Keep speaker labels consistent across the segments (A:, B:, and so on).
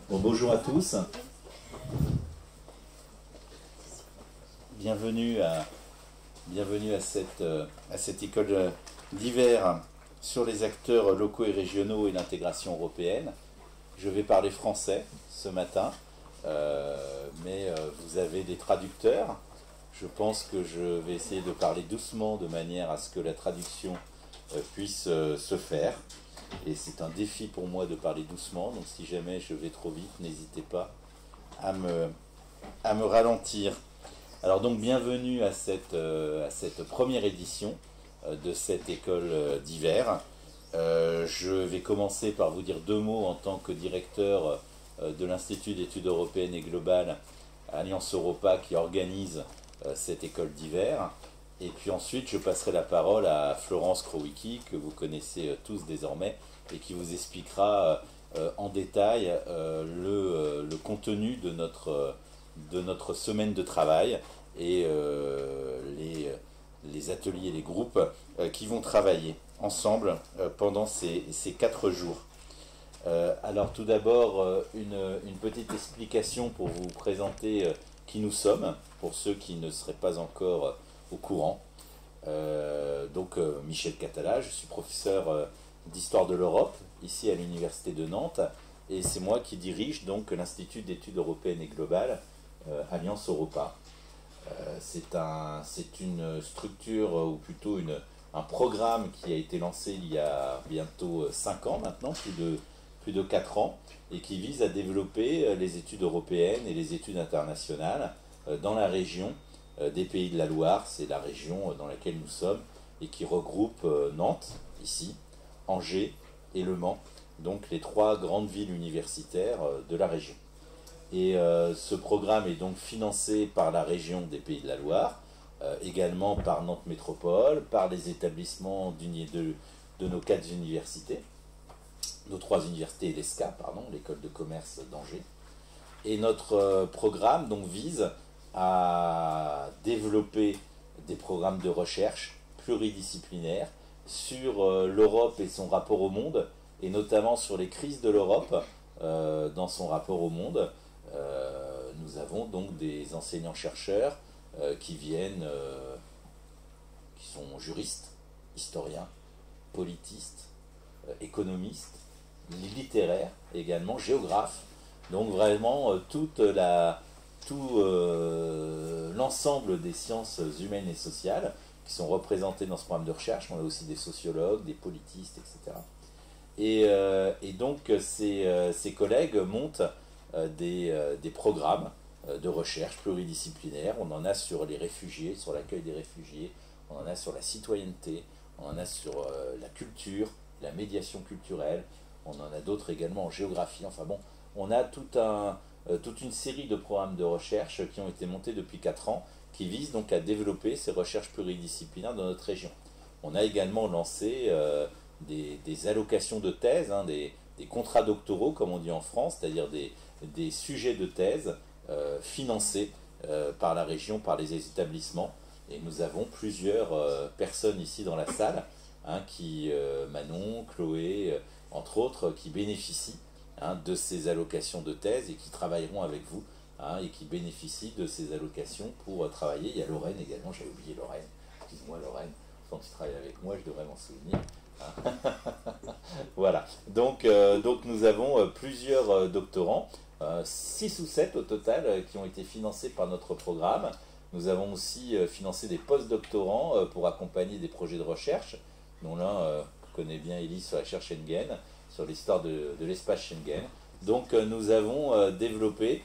A: Bon, bonjour à tous. Bienvenue à cette école d'hiver sur les acteurs locaux et régionaux et l'intégration européenne. Je vais parler français ce matin, mais vous avez des traducteurs. Je pense que je vais essayer de parler doucement de manière à ce que la traduction puisse se faire. Et c'est un défi pour moi de parler doucement, donc si jamais je vais trop vite, n'hésitez pas à me ralentir. Alors donc bienvenue à cette première édition de cette école d'hiver. Je vais commencer par vous dire deux mots en tant que directeur de l'Institut d'études européennes et globales Alliance Europa qui organise cette école d'hiver. Et puis ensuite, je passerai la parole à Florence Krowicki, que vous connaissez tous désormais, et qui vous expliquera en détail le contenu de notre semaine de travail et les ateliers, les groupes qui vont travailler ensemble pendant ces 4 jours. Alors tout d'abord, une petite explication pour vous présenter qui nous sommes, pour ceux qui ne seraient pas encore au courant. Michel Catala, je suis professeur d'histoire de l'Europe ici à l'université de Nantes et c'est moi qui dirige donc l'Institut d'études européennes et globales Alliance Europa. C'est une structure ou plutôt un programme qui a été lancé il y a bientôt 5 ans maintenant, plus de 4 ans, et qui vise à développer les études européennes et les études internationales dans la région des Pays de la Loire. C'est la région dans laquelle nous sommes et qui regroupe Nantes, ici, Angers et Le Mans, donc les 3 grandes villes universitaires de la région. Et ce programme est donc financé par la région des Pays de la Loire, également par Nantes Métropole, par les établissements de nos 4 universités, nos 3 universités et l'ESCA, l'école de commerce d'Angers. Et notre programme donc vise à développer des programmes de recherche pluridisciplinaires sur l'Europe et son rapport au monde, et notamment sur les crises de l'Europe dans son rapport au monde. Nous avons donc des enseignants-chercheurs qui sont juristes, historiens, politistes, économistes, littéraires, également géographes. Donc vraiment l'ensemble des sciences humaines et sociales qui sont représentées dans ce programme de recherche. On a aussi des sociologues, des politistes, etc. Et donc ces collègues montent des programmes de recherche pluridisciplinaires. On en a sur les réfugiés, sur l'accueil des réfugiés, on en a sur la citoyenneté, on en a sur la culture, la médiation culturelle, on en a d'autres également en géographie. Enfin bon, on a toute une série de programmes de recherche qui ont été montés depuis 4 ans, qui visent donc à développer ces recherches pluridisciplinaires dans notre région. On a également lancé des allocations de thèse, des contrats doctoraux comme on dit en France, c'est-à-dire des sujets de thèse financés par la région, par les établissements. Et nous avons plusieurs personnes ici dans la salle, Manon, Chloé, entre autres, qui bénéficient de ces allocations de thèse et qui travailleront avec vous et qui bénéficient de ces allocations pour travailler. Il y a Lorraine également, j'avais oublié Lorraine, excuse-moi Lorraine, quand tu travailles avec moi je devrais m'en souvenir. Voilà, donc nous avons plusieurs doctorants, 6 ou 7 au total qui ont été financés par notre programme. Nous avons aussi financé des post-doctorants pour accompagner des projets de recherche, dont l'un connaît bien Elise sur la recherche Schengen, sur l'histoire de l'espace Schengen. Donc nous avons développé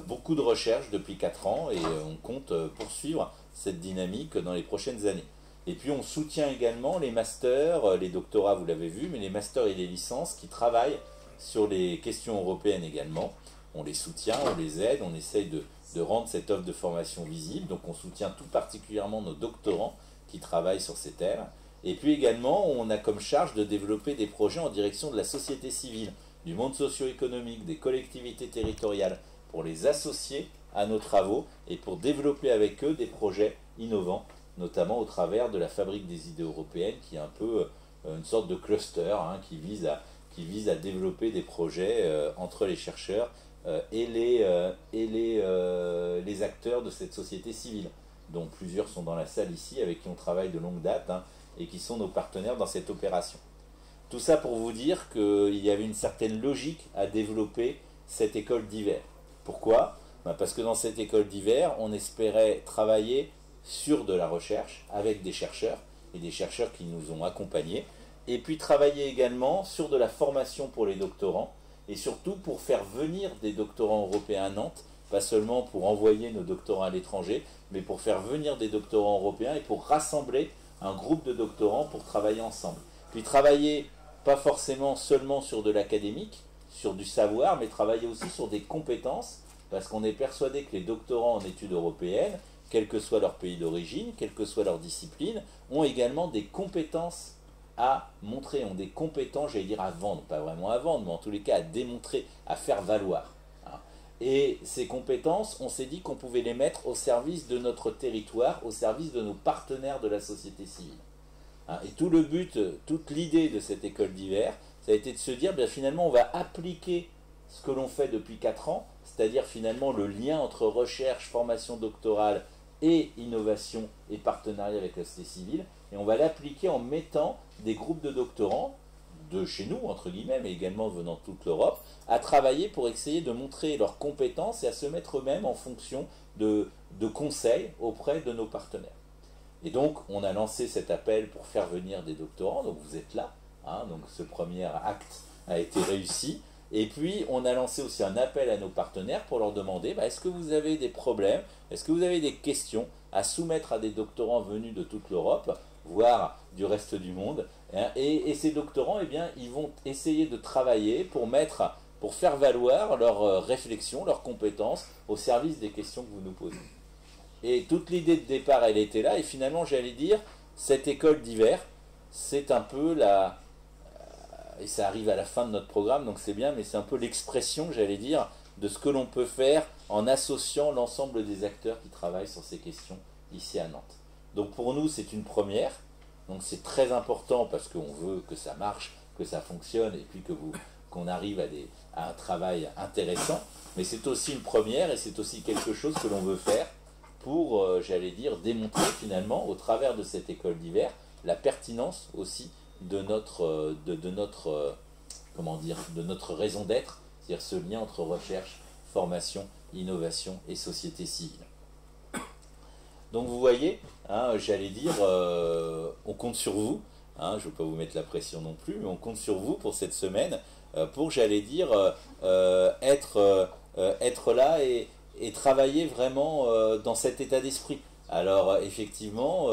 A: beaucoup de recherches depuis 4 ans et on compte poursuivre cette dynamique dans les prochaines années. Et puis on soutient également les masters, les doctorats vous l'avez vu, mais les masters et les licences qui travaillent sur les questions européennes également. On les soutient, on les aide, on essaye de rendre cette offre de formation visible. Donc on soutient tout particulièrement nos doctorants qui travaillent sur ces thèmes. Et puis également, on a comme charge de développer des projets en direction de la société civile, du monde socio-économique, des collectivités territoriales, pour les associer à nos travaux et pour développer avec eux des projets innovants, notamment au travers de la Fabrique des idées européennes, qui est un peu une sorte de cluster qui vise qui vise à développer des projets entre les chercheurs et les acteurs de cette société civile, dont plusieurs sont dans la salle ici, avec qui on travaille de longue date, hein, et qui sont nos partenaires dans cette opération. Tout ça pour vous dire qu'il y avait une certaine logique à développer cette école d'hiver. Pourquoi ? Parce que dans cette école d'hiver, on espérait travailler sur de la recherche avec des chercheurs, et des chercheurs qui nous ont accompagnés, et puis travailler également sur de la formation pour les doctorants, et surtout pour faire venir des doctorants européens à Nantes, pas seulement pour envoyer nos doctorants à l'étranger, mais pour faire venir des doctorants européens et pour rassembler un groupe de doctorants pour travailler ensemble. Puis travailler pas forcément seulement sur de l'académique, sur du savoir, mais travailler aussi sur des compétences, parce qu'on est persuadé que les doctorants en études européennes, quel que soit leur pays d'origine, quelle que soit leur discipline, ont également des compétences à montrer, ont des compétences, j'allais dire à vendre, pas vraiment à vendre, mais en tous les cas à démontrer, à faire valoir. Et ces compétences, on s'est dit qu'on pouvait les mettre au service de notre territoire, au service de nos partenaires de la société civile. Et tout le but, toute l'idée de cette école d'hiver, ça a été de se dire, bien finalement, on va appliquer ce que l'on fait depuis 4 ans, c'est-à-dire finalement le lien entre recherche, formation doctorale et innovation et partenariat avec la société civile, et on va l'appliquer en mettant des groupes de doctorants, de chez nous, entre guillemets, mais également venant de toute l'Europe, à travailler pour essayer de montrer leurs compétences et à se mettre eux-mêmes en fonction de conseils auprès de nos partenaires. Et donc, on a lancé cet appel pour faire venir des doctorants, donc vous êtes là, hein, donc ce premier acte a été réussi. Et puis, on a lancé aussi un appel à nos partenaires pour leur demander, est-ce que vous avez des problèmes, est-ce que vous avez des questions à soumettre à des doctorants venus de toute l'Europe, voire du reste du monde, hein, et ces doctorants, eh bien, ils vont essayer de travailler pour faire valoir leurs réflexions, leurs compétences au service des questions que vous nous posez. Et toute l'idée de départ, elle était là, et finalement, j'allais dire, cette école d'hiver, c'est un peu et ça arrive à la fin de notre programme, donc c'est bien, mais c'est un peu l'expression, j'allais dire, de ce que l'on peut faire en associant l'ensemble des acteurs qui travaillent sur ces questions ici à Nantes. Donc pour nous, c'est une première, donc c'est très important parce qu'on veut que ça marche, que ça fonctionne, et puis qu'on arrive à un travail intéressant, mais c'est aussi une première, et c'est aussi quelque chose que l'on veut faire pour, j'allais dire, démontrer finalement, au travers de cette école d'hiver, la pertinence aussi de notre raison d'être, c'est-à-dire ce lien entre recherche, formation, innovation et société civile. Donc vous voyez, hein, j'allais dire, on compte sur vous, hein, je ne veux pas vous mettre la pression non plus, mais on compte sur vous pour cette semaine, pour, j'allais dire, être là et travailler vraiment dans cet état d'esprit. Alors effectivement,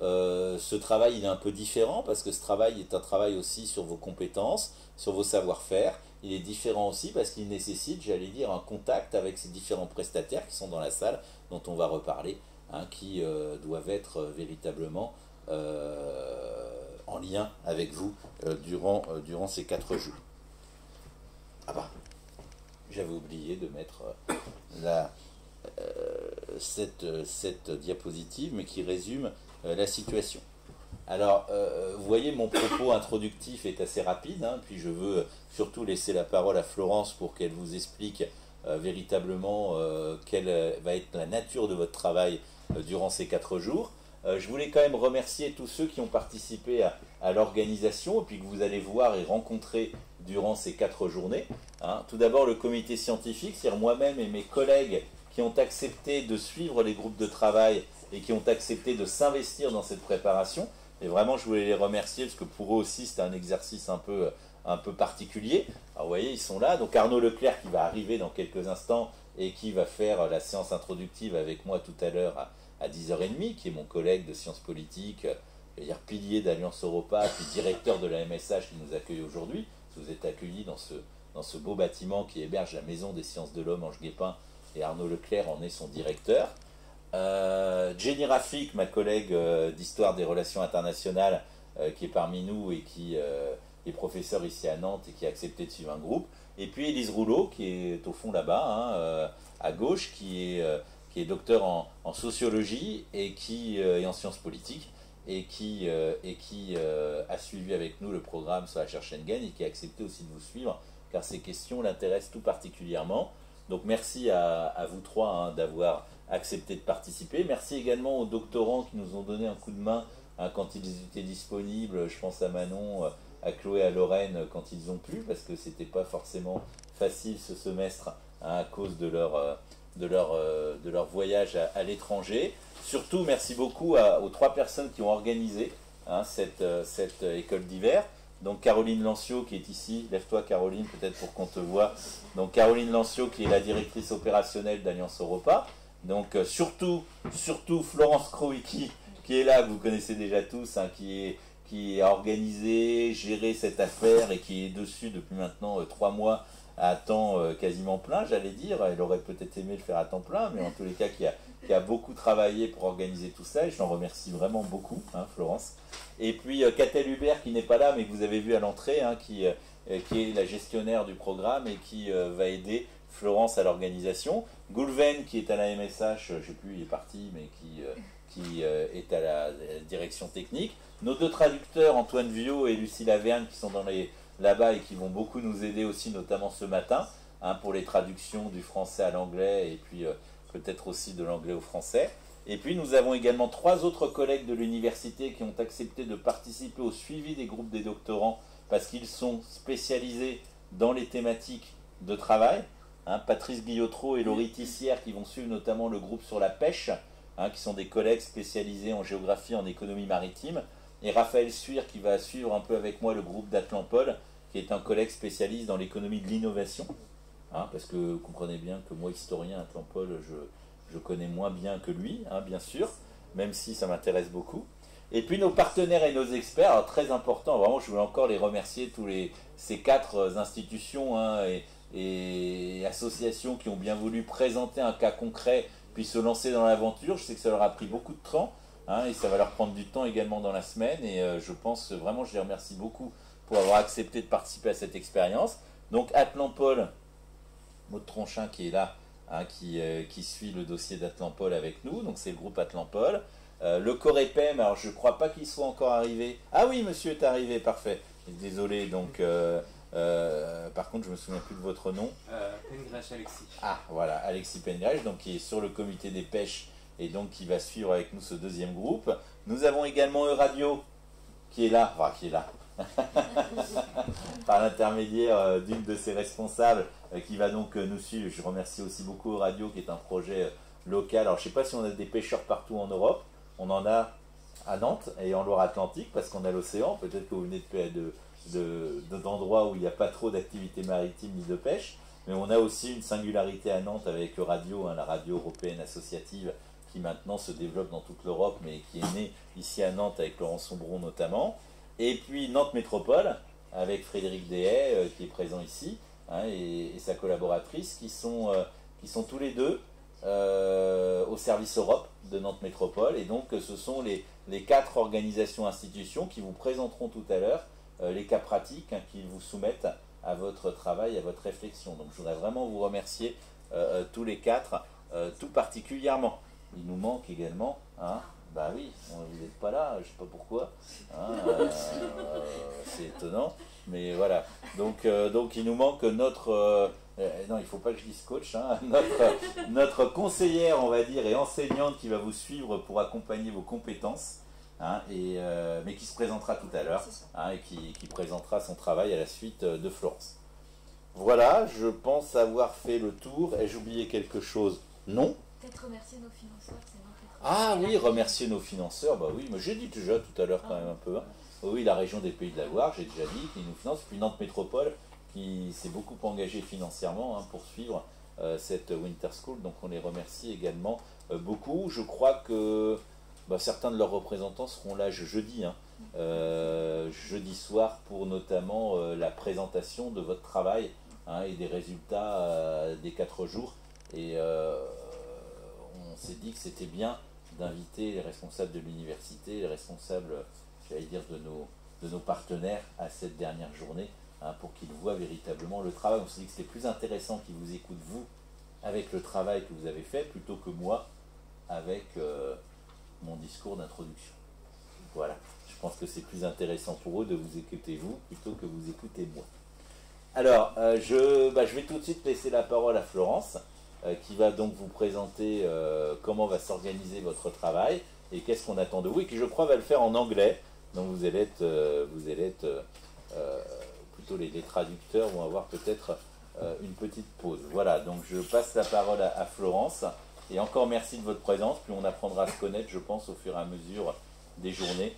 A: ce travail il est un peu différent parce que ce travail est un travail aussi sur vos compétences, sur vos savoir-faire. Il est différent aussi parce qu'il nécessite, j'allais dire, un contact avec ces différents prestataires qui sont dans la salle, dont on va reparler, hein, qui doivent être véritablement en lien avec vous durant ces 4 jours. Ah bah, j'avais oublié de mettre cette diapositive, mais qui résume la situation. Alors, vous voyez, mon propos introductif est assez rapide, hein, puis je veux surtout laisser la parole à Florence pour qu'elle vous explique véritablement quelle va être la nature de votre travail durant ces 4 jours. Je voulais quand même remercier tous ceux qui ont participé à l'organisation, et puis que vous allez voir et rencontrer durant ces 4 journées. Hein. Tout d'abord, le comité scientifique, c'est-à-dire moi-même et mes collègues qui ont accepté de suivre les groupes de travail et qui ont accepté de s'investir dans cette préparation. Et vraiment, je voulais les remercier parce que pour eux aussi, c'était un exercice un peu particulier. Alors, vous voyez, ils sont là. Donc, Arnaud Leclerc qui va arriver dans quelques instants et qui va faire la séance introductive avec moi tout à l'heure à 10h30, qui est mon collègue de sciences politiques, c'est-à-dire pilier d'Alliance Europa, puis directeur de la MSH qui nous accueille aujourd'hui. Vous êtes accueillis dans ce beau bâtiment qui héberge la Maison des Sciences de l'Homme, Ange Guépin, et Arnaud Leclerc en est son directeur. Jenny Rafik, ma collègue d'histoire des relations internationales, qui est parmi nous et qui est professeure ici à Nantes et qui a accepté de suivre un groupe. Et puis Élise Rouleau, qui est au fond là-bas, hein, à gauche, qui est docteur en sociologie et qui est en sciences politiques et qui a suivi avec nous le programme sur la chaire Schengen et qui a accepté aussi de vous suivre car ces questions l'intéressent tout particulièrement. Donc merci à vous trois hein, d'avoir accepté de participer. Merci également aux doctorants qui nous ont donné un coup de main hein, quand ils étaient disponibles. Je pense à Manon, à Chloé, à Lorraine quand ils ont pu parce que c'était pas forcément facile ce semestre hein, à cause de leur voyage à l'étranger. Surtout, merci beaucoup aux trois personnes qui ont organisé hein, cette école d'hiver. Donc Caroline Lancio qui est ici, lève-toi Caroline peut-être pour qu'on te voit. Donc Caroline Lancio qui est la directrice opérationnelle d'Alliance Europa. Donc surtout Florence Krowicki qui est là, que vous connaissez déjà tous, hein, qui a organisé, géré cette affaire et qui est dessus depuis maintenant 3 mois à temps quasiment plein, j'allais dire. Elle aurait peut-être aimé le faire à temps plein, mais en tous les cas qui a beaucoup travaillé pour organiser tout ça. Et je l'en remercie vraiment beaucoup, hein, Florence. Et puis Catel Hubert qui n'est pas là, mais que vous avez vu à l'entrée, hein, qui est la gestionnaire du programme et qui va aider Florence à l'organisation. Goulven qui est à la MSH, je ne sais plus, il est parti, mais qui est à la direction technique. Nos 2 traducteurs, Antoine Viau et Lucie Laverne, qui sont là-bas et qui vont beaucoup nous aider aussi, notamment ce matin, hein, pour les traductions du français à l'anglais et puis peut-être aussi de l'anglais au français. Et puis nous avons également 3 autres collègues de l'université qui ont accepté de participer au suivi des groupes des doctorants parce qu'ils sont spécialisés dans les thématiques de travail. Hein, Patrice Guillotreau et Laurie Tissière qui vont suivre notamment le groupe sur la pêche, hein, qui sont des collègues spécialisés en géographie, en économie maritime. Et Raphaël Suire qui va suivre un peu avec moi le groupe d'Atlampol, qui est un collègue spécialiste dans l'économie de l'innovation. Hein, parce que vous comprenez bien que moi, historien, Atlampol, je connais moins bien que lui, hein, bien sûr, même si ça m'intéresse beaucoup. Et puis nos partenaires et nos experts, alors, très important, vraiment je voulais encore les remercier, ces 4 institutions hein, et associations qui ont bien voulu présenter un cas concret, puis se lancer dans l'aventure. Je sais que ça leur a pris beaucoup de temps, hein, et ça va leur prendre du temps également dans la semaine, et je pense vraiment, je les remercie beaucoup pour avoir accepté de participer à cette expérience. Donc Atlampol, Maud Tronchin qui est là, hein, qui suit le dossier d'Atlampol avec nous, donc c'est le groupe Atlampol. Le Corepem, alors je ne crois pas qu'il soit encore arrivé. Ah oui, monsieur est arrivé, parfait. Désolé, donc par contre je me souviens plus de votre nom.
B: Pengrèche Alexis.
A: Ah voilà, Alexis Pengrèche, donc qui est sur le comité des pêches et donc qui va suivre avec nous ce 2e groupe. Nous avons également Euradio qui est là, par l'intermédiaire d'une de ses responsables qui va donc nous suivre. Je remercie aussi beaucoup Euradio qui est un projet local. Alors je ne sais pas si on a des pêcheurs partout en Europe, on en a à Nantes et en Loire-Atlantique parce qu'on a l'océan. Peut-être que vous venez d'endroits où il n'y a pas trop d'activité maritime ni de pêche, mais on a aussi une singularité à Nantes avec Euradio, hein, la radio européenne associative qui maintenant se développe dans toute l'Europe mais qui est née ici à Nantes avec Laurent Sombron notamment. Et puis Nantes Métropole avec Frédéric Dehaye qui est présent ici, hein, et sa collaboratrice qui sont tous les 2 au service Europe de Nantes Métropole. Et donc ce sont les 4 organisations institutions qui vous présenteront tout à l'heure les cas pratiques hein, qu'ils vous soumettent à votre travail, à votre réflexion. Donc je voudrais vraiment vous remercier tous les 4 tout particulièrement. Il nous manque également, hein, bah oui, vous n'êtes pas là, je ne sais pas pourquoi, hein, c'est étonnant, mais voilà. Donc il nous manque notre, non il ne faut pas que je dise coach, hein, notre conseillère on va dire et enseignante qui va vous suivre pour accompagner vos compétences, hein, mais qui se présentera tout à l'heure, hein, et qui présentera son travail à la suite de Florence. Voilà, je pense avoir fait le tour. Ai-je oublié quelque chose? Non.
C: Peut-être remercier nos financeurs, c'est notre
A: Ah oui, remercier nos financeurs, bah oui, mais j'ai dit déjà tout à l'heure quand même un peu. Hein. Oui, la région des Pays de la Loire, j'ai déjà dit, qui nous finance, puis Nantes Métropole, qui s'est beaucoup engagé financièrement hein, pour suivre cette Winter School, donc on les remercie également beaucoup. Je crois que certains de leurs représentants seront là jeudi, hein, jeudi soir, pour notamment la présentation de votre travail hein, et des résultats des 4 jours. Et on s'est dit que c'était bien d'inviter les responsables de l'université, les responsables, j'allais dire, de nos partenaires à cette dernière journée, hein, pour qu'ils voient véritablement le travail. On s'est dit que c'était plus intéressant qu'ils vous écoutent, vous, avec le travail que vous avez fait, plutôt que moi, avec mon discours d'introduction. Voilà, je pense que c'est plus intéressant pour eux de vous écouter vous plutôt que vous écouter moi. Alors, je vais tout de suite laisser la parole à Florence, qui va donc vous présenter comment va s'organiser votre travail et qu'est-ce qu'on attend de vous, et qui je crois va le faire en anglais. Donc vous allez être plutôt les traducteurs vont avoir peut-être une petite pause. Voilà, donc je passe la parole à Florence, et encore merci de votre présence, puis on apprendra à se connaître, je pense, au fur et à mesure des journées,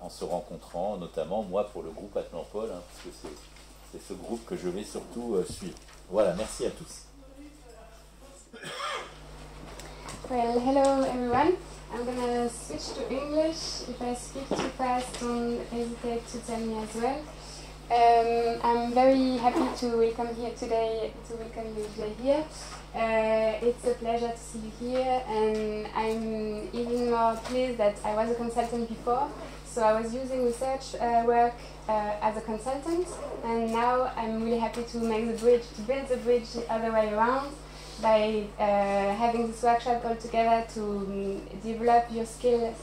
A: en se rencontrant, notamment moi pour le groupe Atlampol, hein, parce que c'est ce groupe que je vais surtout suivre. Voilà, merci à tous.
B: Well, hello everyone. I'm gonna switch to English. If I speak too fast, don't hesitate to tell me as well. I'm very happy to welcome you today here. It's a pleasure to see you here, and I'm even more pleased that I was a consultant before. So I was using research work as a consultant, and now I'm really happy to make the bridge, to build the bridge the other way around, by having this workshop all together to develop your skills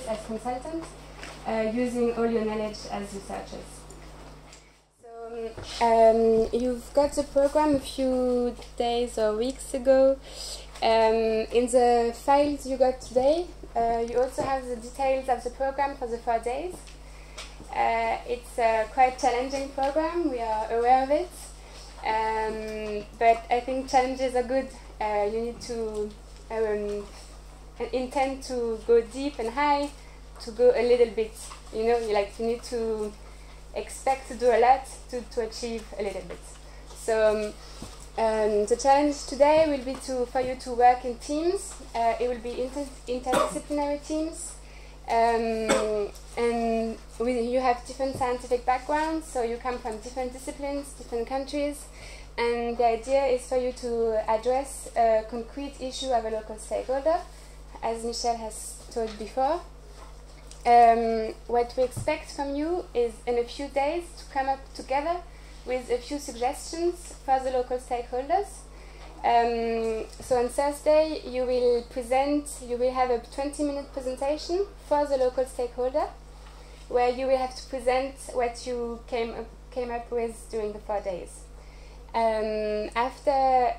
B: as consultants, using all your knowledge as researchers. So you've got the program a few days or weeks ago. In the files you got today, you also have the details of the program for the 4 days. It's a quite challenging program, we are aware of it. But I think challenges are good. You need to intend to go deep and high, to go a little bit. You know, you need to expect to do a lot to achieve a little bit. So the challenge today will be for you to work in teams. It will be interdisciplinary teams. And you have different scientific backgrounds, so you come from different disciplines, different countries, and the idea is for you to address a concrete issue of a local stakeholder, as Michel has told before. What we expect from you is in a few days to come up together with a few suggestions for the local stakeholders. So on Thursday you will have a 20-minute presentation for the local stakeholder, where you will have to present what you came up with during the 4 days.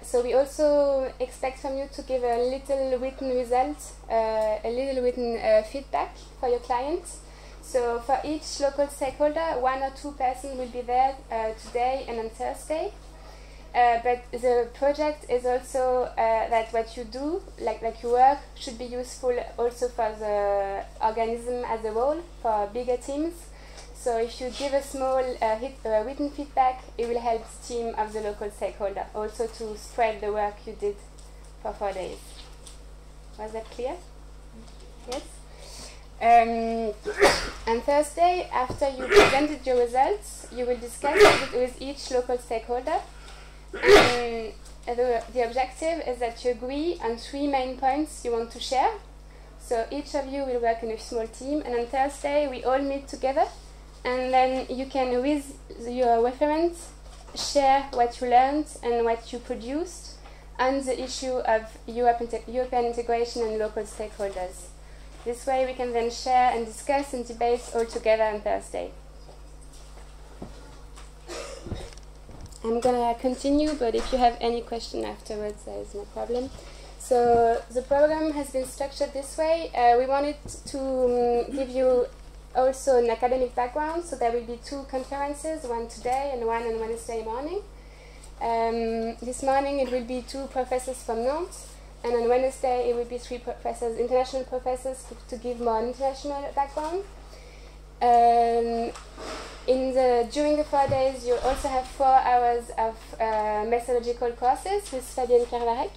B: So we also expect from you to give a little written result, a little written feedback for your clients. So for each local stakeholder, 1 or 2 persons will be there today and on Thursday. But the project is also that what you do, like your work, should be useful also for the organism as a whole, for bigger teams. So if you give a small written feedback, it will help the team of the local stakeholder also to spread the work you did for 4 days. Was that clear? Yes? On Thursday, after you presented your results, you will discuss it with each local stakeholder. And the objective is that you agree on 3 main points you want to share. So each of you will work in a small team, and on Thursday we all meet together, and then you can, with your reference, share what you learned and what you produced on the issue of European integration and local stakeholders. This way we can then share and discuss and debate all together on Thursday. I'm going to continue, but if you have any question afterwards, there is no problem. So the program has been structured this way. We wanted to give you also an academic background, so there will be 2 conferences, one today and one on Wednesday morning. This morning it will be 2 professors from Nantes, and on Wednesday it will be 3 professors, international professors, to give more international background. During the 4 days, you also have 4 hours of methodological courses with Fabienne Kervarek.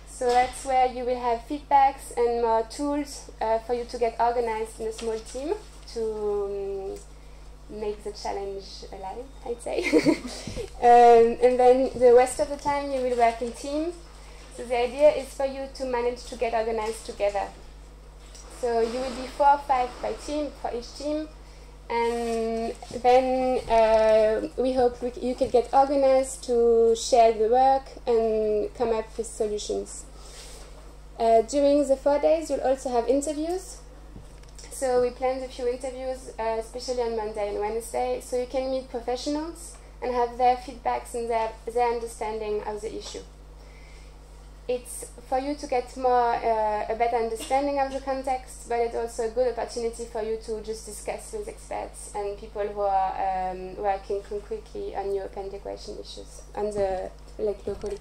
B: So that's where you will have feedbacks and more tools for you to get organized in a small team to make the challenge alive, I'd say. And then the rest of the time you will work in teams. So the idea is for you to manage to get organized together. So you will be 4 or 5 by team for each team. And then we hope you can get organized to share the work and come up with solutions. During the 4 days, you'll also have interviews. so we planned a few interviews, especially on Monday and Wednesday, so you can meet professionals and have their feedbacks and their understanding of the issue. It's for you to get a better understanding of the context, but it's also a good opportunity for you to just discuss with experts and people who are working concretely on European integration issues locally.